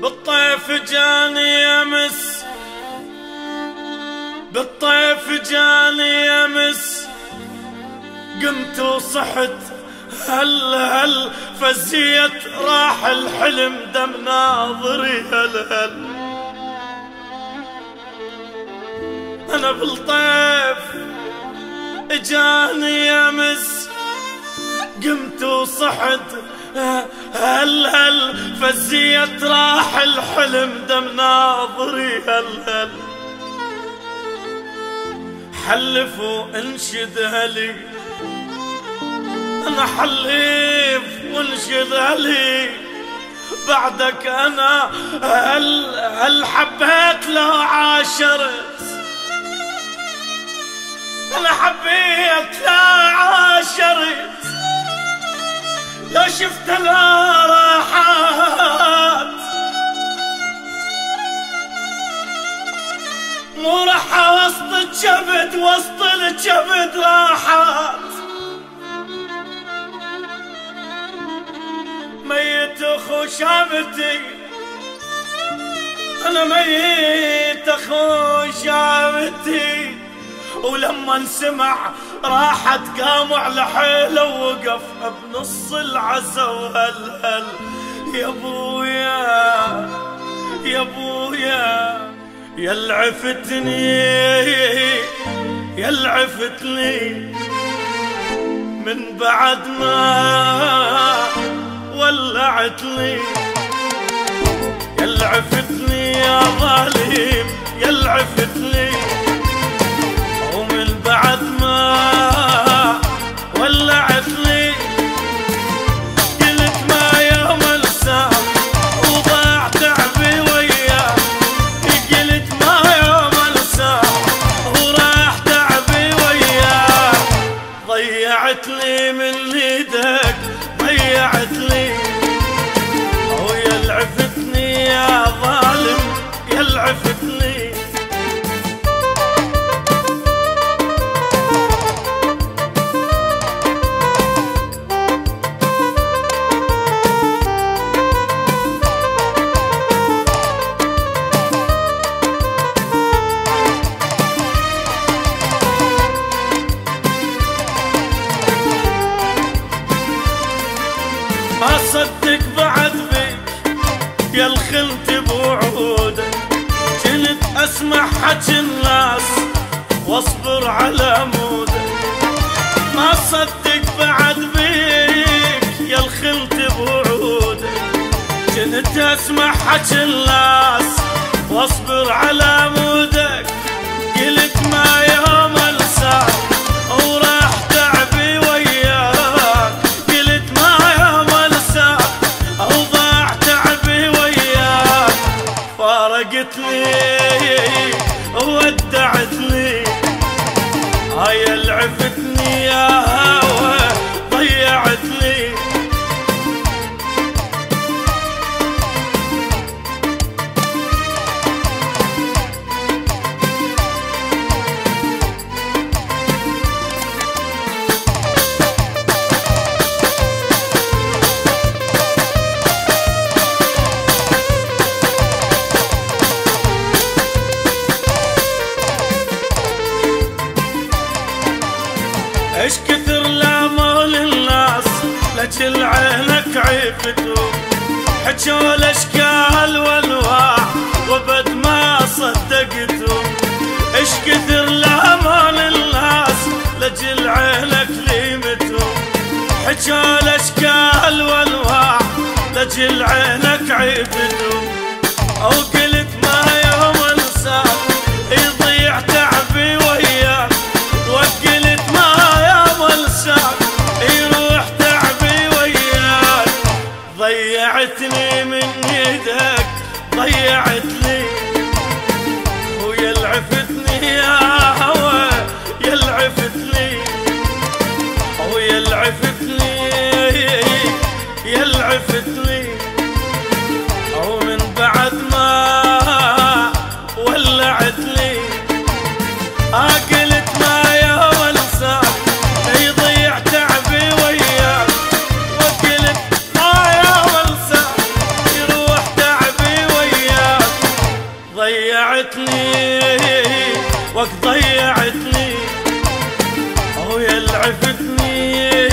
بالطيف جاني امس، بالطيف جاني امس، قمت وصحت هل فزيت راح الحلم دم ناظري هل انا بالطيف اجاني امس، قمت وصحت هل فزيت راح الحلم دم ناظري هل حلف وانشد هلي، انا حلف وانشد هلي، بعدك انا هل حبيت لو عاشرت، انا حبيت لو عاشرت، لو شفت لا راحات، مو راحة وسط الجبد، وسط الجبد راحات، ميت اخو شامتي، انا ميت اخو شامتي، ولما انسمع راحت قام على حيله ووقف بنص العزا وهل يا ابويا يا ابويا يلعفتني يلعفتني من بعد ما ولعتني، يلعفتني يا ظالم يلعفتني، ومن بعد ما ولعتني قلت ما يوم انسى وضاع تعبي وياه، قلت ما يوم انسى وراح تعبي وياه، ضيعتني من ايدك ضيعتني، ويلعفتني يا ظالم يلعفتني. ما صدق بعد بيك يا الخنت بوعودك، كنت اسمع حكي الناس واصبر على مودك، ما صدق بعد بيك يا الخنت بوعودك، كنت اسمع حكي الناس واصبر على مودك، قلت ما يوم انساك وراح تعبي وياك، قلت ما يوم انساك وضاع تعبي وياك، فارقتني وودعتني، هاي يلعفتني يا هوى ضيعتني. ايش كثر لامول الناس لجل عينك عيفتهم، حجوا الاشكال والانواع وبد ما صدقتهم، ايش كثر لامول الناس لجل عينك ليمتهم، حجوا الاشكال والانواع لجل عينك عيفتهم، او قلت ما يوم انساك يضيع تعبي وياك، وقلت ما يوم انساك يروح تعبي وياك، ضيعتني من يدك ضيعتني، ويلعفتني يا هوى يلعفتني، ويلعفتني يلعفتني، ومن بعد ما ولعتني قلت ما يوم انساك يضيع تعبي وياك، وقلت ما يوم انساك يروح تعبي وياك، ويا العفتني